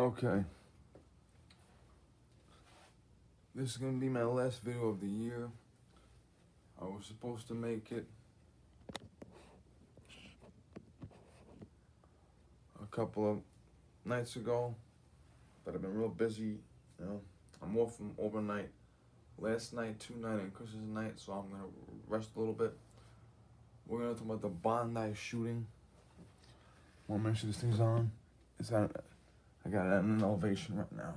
Okay, this is gonna be my last video of the year. I was supposed to make it a couple of nights ago, but I've been real busy. You know, I'm off from overnight. Last night, tonight, and Christmas night, so I'm gonna rest a little bit. We're gonna talk about the Bondi shooting. Want to make sure this thing's on? I got it at an elevation right now.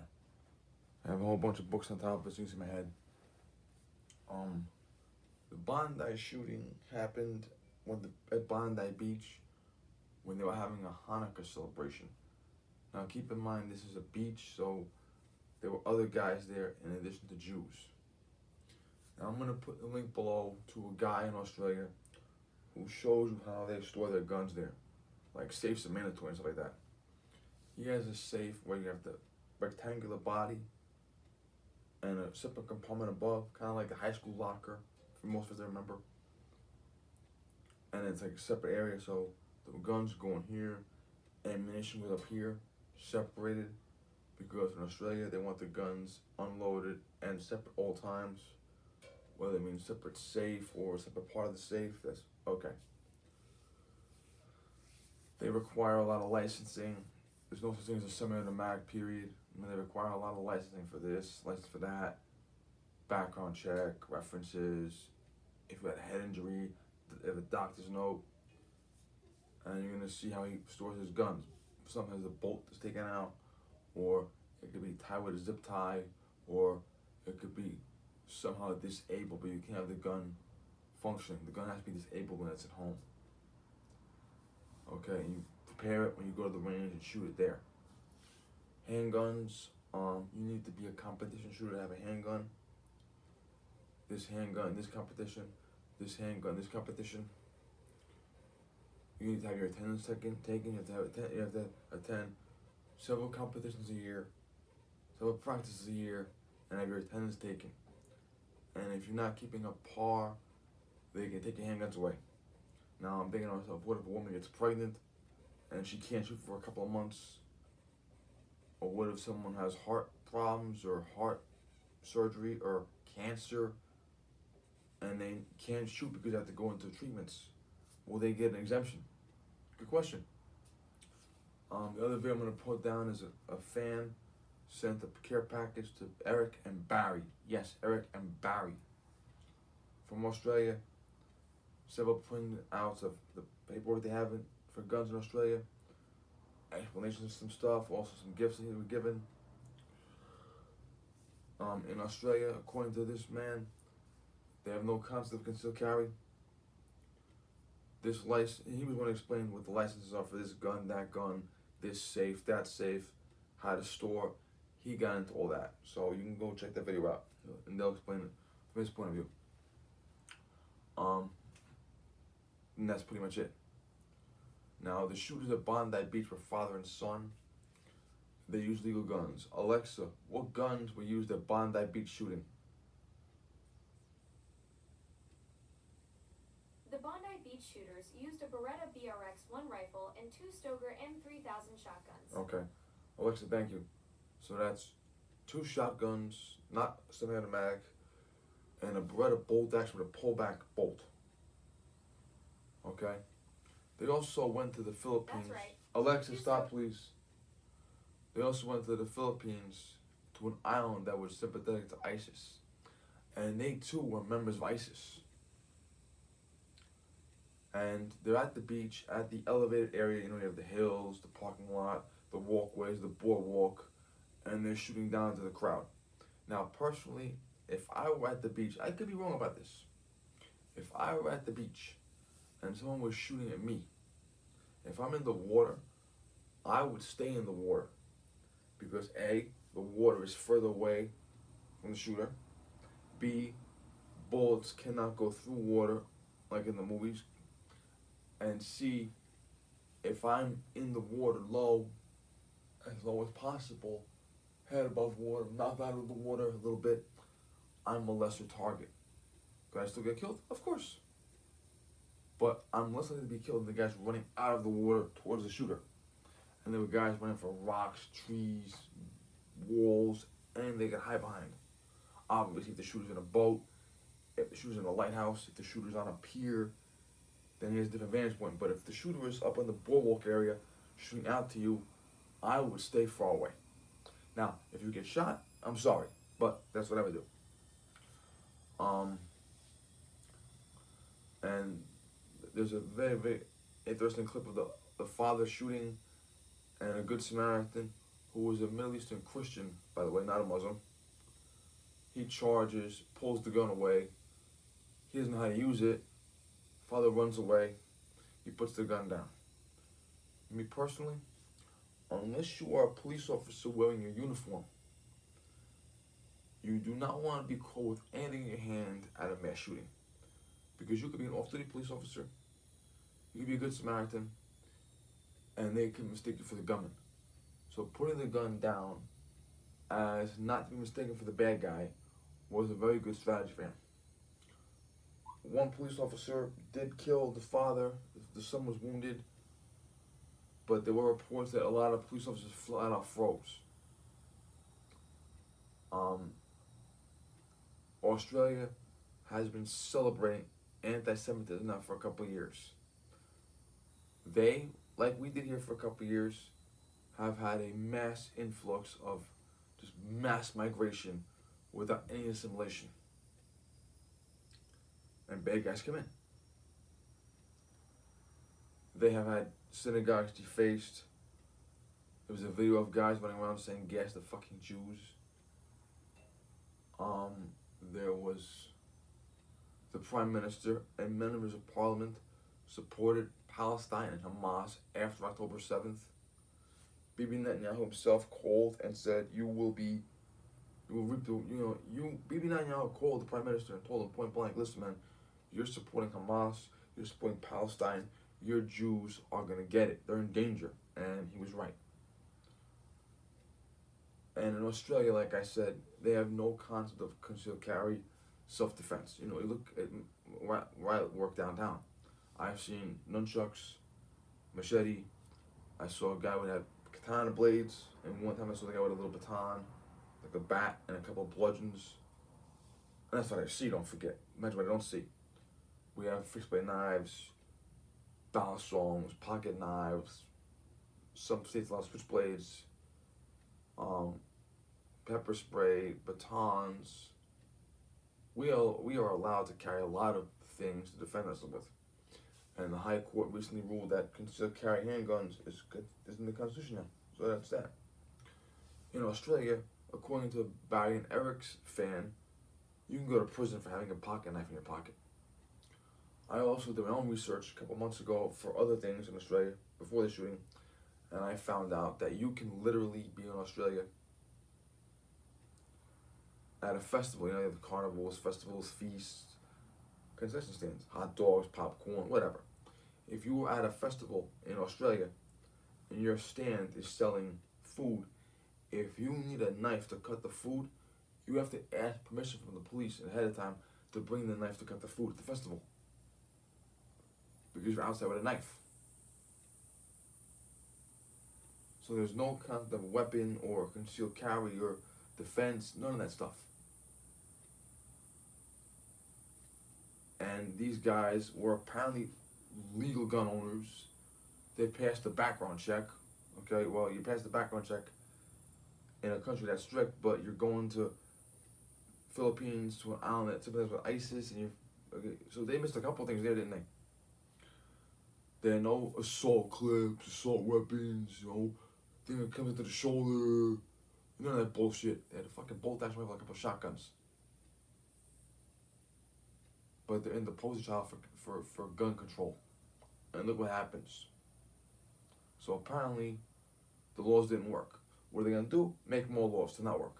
I have a whole bunch of books on top of it, so you can see my head. The Bondi shooting happened at Bondi Beach when they were having a Hanukkah celebration. Now keep in mind this is a beach, so there were other guys there in addition to Jews. Now I'm gonna put the link below to a guy in Australia who shows you how they store their guns there. Like safes are mandatory and stuff like that. He has a safe where you have the rectangular body and a separate compartment above, kind of like a high school locker, for most of us that remember. And it's like a separate area, so the guns go in here, ammunition goes up here, separated, because in Australia they want the guns unloaded and separate all times. Whether it means separate safe or a separate part of the safe, that's okay. They require a lot of licensing. There's no such thing as a semi-automatic period. I mean, they require a lot of licensing for this, license for that, background check, references, if you had a head injury, if a doctor's note, and you're gonna see how he stores his guns. Sometimes the bolt is taken out, or it could be tied with a zip tie, or it could be somehow disabled, but you can't have the gun functioning. The gun has to be disabled when it's at home. Okay, and you prepare it when you go to the range and shoot it there. Handguns, you need to be a competition shooter to have a handgun. This handgun, this competition, this handgun, this competition. You need to have your attendance taken. You have to attend several competitions a year, several practices a year, and have your attendance taken. And if you're not keeping up par, they can take your handguns away. Now I'm thinking to myself, what if a woman gets pregnant and she can't shoot for a couple of months? Or what if someone has heart problems or heart surgery or cancer and they can't shoot because they have to go into treatments? Will they get an exemption? Good question. The other video I'm going to put down is a fan sent a care package to Eric and Barry. Yes, Eric and Barry. From Australia. Several printouts of the paperwork they have for guns in Australia. Explanations of some stuff, also some gifts that he was given. In Australia, according to this man, they have no concept of concealed carry. This license, he was going to explain what the licenses are for this gun, that gun, this safe, that safe, how to store. He got into all that, so you can go check that video out, and they'll explain it from his point of view. And that's pretty much it. Now, the shooters at Bondi Beach were father and son. They used legal guns. Alexa, what guns were used at Bondi Beach shooting? The Bondi Beach shooters used a Beretta BRX-1 rifle and two Stoker M3000 shotguns. Okay. Alexa, thank you. So that's two shotguns, not semi-automatic, and a Beretta bolt action with a pullback bolt. Okay? They also went to the Philippines. That's right. Alexa, stop please. They also went to the Philippines, to an island that was sympathetic to ISIS. And they too were members of ISIS. And they're at the beach, at the elevated area, you have the hills, the parking lot, the walkways, the boardwalk, and they're shooting down to the crowd. Now, personally, if I were at the beach, I could be wrong about this. If I were at the beach and someone was shooting at me, if I'm in the water, I would stay in the water. Because A, the water is further away from the shooter. B, bullets cannot go through water like in the movies. And C, if I'm in the water low as possible, head above water, not out of the water a little bit, I'm a lesser target. Could I still get killed? Of course. But I'm less likely to be killed than the guys running out of the water towards the shooter. and there were guys running for rocks, trees, walls, anything they could hide behind. Obviously, if the shooter's in a boat, if the shooter's in a lighthouse, if the shooter's on a pier, then he has a different vantage point. But if the shooter is up in the boardwalk area shooting out to you, I would stay far away. Now, if you get shot, I'm sorry, but that's what I would do. And there's a very, very interesting clip of the father shooting and a Good Samaritan who was a Middle Eastern Christian, by the way, not a Muslim. He charges, pulls the gun away. He doesn't know how to use it. Father runs away. He puts the gun down. Me personally, unless you are a police officer wearing your uniform, you do not want to be caught with anything in your hand at a mass shooting. Because you could be an off-duty police officer, you could be a Good Samaritan, and they could mistake you for the gunman. So putting the gun down as not to be mistaken for the bad guy was a very good strategy for him. One police officer did kill the father, the son was wounded, but there were reports that a lot of police officers flat out froze. Australia has been celebrating anti-Semitism now for a couple of years. They, like we did here for a couple of years, have had a mass influx of just mass migration without any assimilation. And bad guys come in. They have had synagogues defaced. There was a video of guys running around saying gas the fucking Jews. There was the Prime Minister and members of Parliament supported Palestine and Hamas after October 7th. Bibi Netanyahu himself called and said, Bibi Netanyahu called the Prime Minister and told him point blank, listen man, you're supporting Hamas, you're supporting Palestine, your Jews are going to get it. They're in danger. And he was right. And in Australia, like I said, they have no concept of concealed carry, self-defense. You look at where I work downtown. I've seen nunchucks, machete. I saw a guy with katana blades, and one time I saw the guy with a little baton, like a bat and a couple of bludgeons. And that's what I see, don't forget. Imagine what I don't see. We have fixed blade knives, dollar songs, pocket knives, some states allow switchblades, pepper spray, batons. We are allowed to carry a lot of things to defend ourselves with. And the High Court recently ruled that concealed carry handguns is in the Constitution now. So that's that. In Australia, according to Barry and Eric's fan, you can go to prison for having a pocket knife in your pocket. I also did my own research a couple months ago for other things in Australia before the shooting, and I found out that you can literally be in Australia at a festival. You have the carnivals, festivals, feasts, concession stands, hot dogs, popcorn, whatever. If you were at a festival in Australia and your stand is selling food, if you need a knife to cut the food, you have to ask permission from the police ahead of time to bring the knife to cut the food at the festival. Because you're outside with a knife. So there's no concept of weapon or concealed carry or defense, none of that stuff. And these guys were apparently legal gun owners. They passed the background check. Okay, well, you pass the background check in a country that's strict, but you're going to Philippines, to an island that sympathizes with ISIS, and so they missed a couple things there, didn't they? There are no assault clips, assault weapons, thing that comes into the shoulder, none of that bullshit. They had a fucking bolt-action rifle, like a couple shotguns. But they're in the poster child for gun control. And look what happens. So apparently, the laws didn't work. What are they going to do? Make more laws to not work.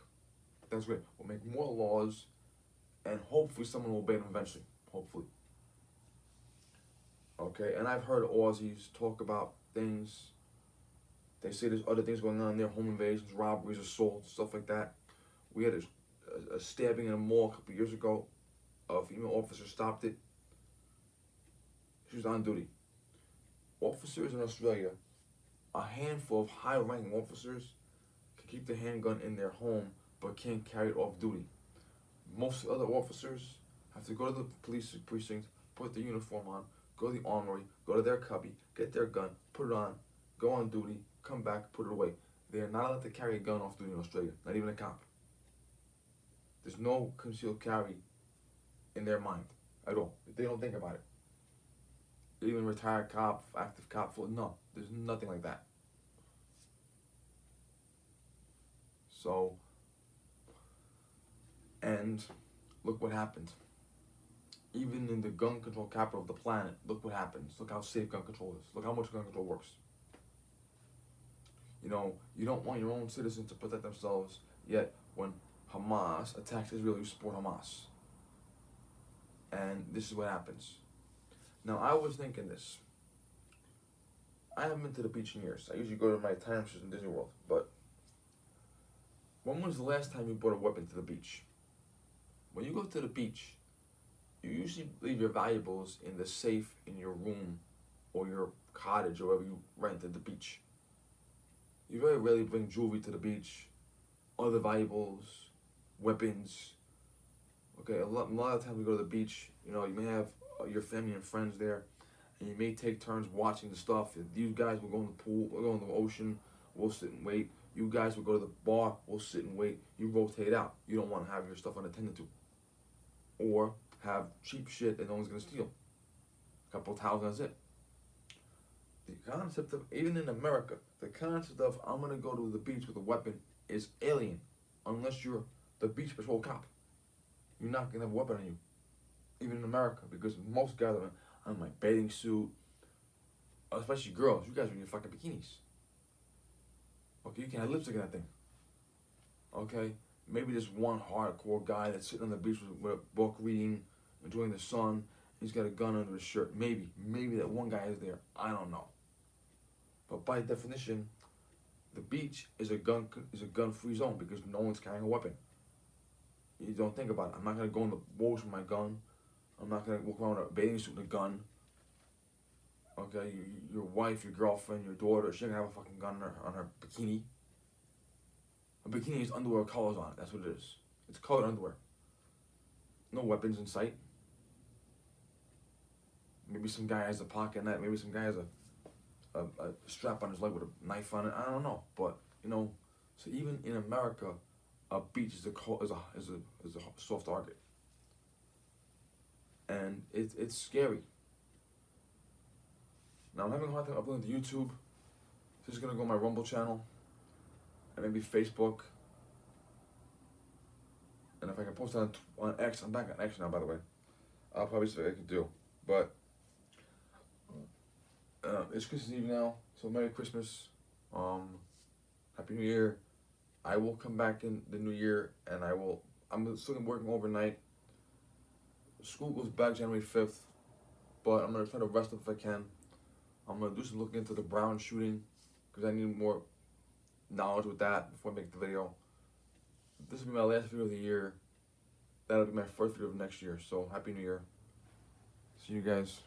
That's great. We'll make more laws, and hopefully someone will obey them eventually. Hopefully. Okay, and I've heard Aussies talk about things. They say there's other things going on there, home invasions, robberies, assaults, stuff like that. We had a stabbing in a mall a couple of years ago. A female officer stopped it. She was on duty. Officers in Australia a handful of high-ranking officers can keep the handgun in their home but can't carry it off duty. Most other officers have to go to the police precinct, put their uniform on, go to the armory, go to their cubby, get their gun, put it on, go on duty, come back, put it away. They are not allowed to carry a gun off duty in Australia, not even a cop. There's no concealed carry in their mind at all. They don't think about it. Even retired cop, active cop, no, there's nothing like that. So, and look what happened. Even in the gun control capital of the planet, look what happens. Look how safe gun control is. Look how much gun control works. You know, you don't want your own citizens to protect themselves, yet when Hamas attacks Israel, you support Hamas. And this is what happens. Now, I was thinking this. I haven't been to the beach in years. I usually go to my timeshares in Disney World, but when was the last time you brought a weapon to the beach? When you go to the beach, you usually leave your valuables in the safe in your room or your cottage or wherever you rent at the beach. You very rarely bring jewelry to the beach, other valuables, weapons. Okay, a lot of times we go to the beach, you know, you may have your family and friends there, and you may take turns watching the stuff. You guys will go in the pool, we'll go in the ocean, we'll sit and wait. You guys will go to the bar, we'll sit and wait. You rotate out. You don't want to have your stuff unattended to. Or have cheap shit that no one's going to steal. A couple of towels, that's it. The concept of, even in America, the concept of I'm going to go to the beach with a weapon is alien. Unless you're the beach patrol cop. You're not going to have a weapon on you. Even in America, because most guys are on my bathing suit, especially girls, you guys are in your fucking bikinis. Okay, you can have lipstick in that thing. Okay, maybe there's one hardcore guy that's sitting on the beach with a book reading, enjoying the sun. He's got a gun under his shirt. Maybe that one guy is there. I don't know. But by definition, the beach is a gun-free zone because no one's carrying a weapon. You don't think about it. I'm not gonna go in the woods with my gun. I'm not gonna walk around with a bathing suit with a gun. Okay, your wife, your girlfriend, your daughter, she gonna have a fucking gun on her bikini. A bikini is underwear with colors on it. That's what it is. It's colored underwear. No weapons in sight. Maybe some guy has a pocket knife. Maybe some guy has a strap on his leg with a knife on it. I don't know, but you know. So even in America, a beach is a soft target, and it's scary. Now I'm having a hard time uploading to YouTube. So just gonna go on my Rumble channel, and maybe Facebook. And if I can post on X, I'm back on X now, by the way. I'll probably see what I can do. But it's Christmas Eve now, so Merry Christmas, Happy New Year. I will come back in the new year, and I'm still working overnight. School goes back January 5th, but I'm gonna try to rest up if I can. I'm gonna do some looking into the Brown shooting, because I need more knowledge with that before I make the video. This will be my last video of the year. That'll be my first video of next year, so Happy New Year. See you guys.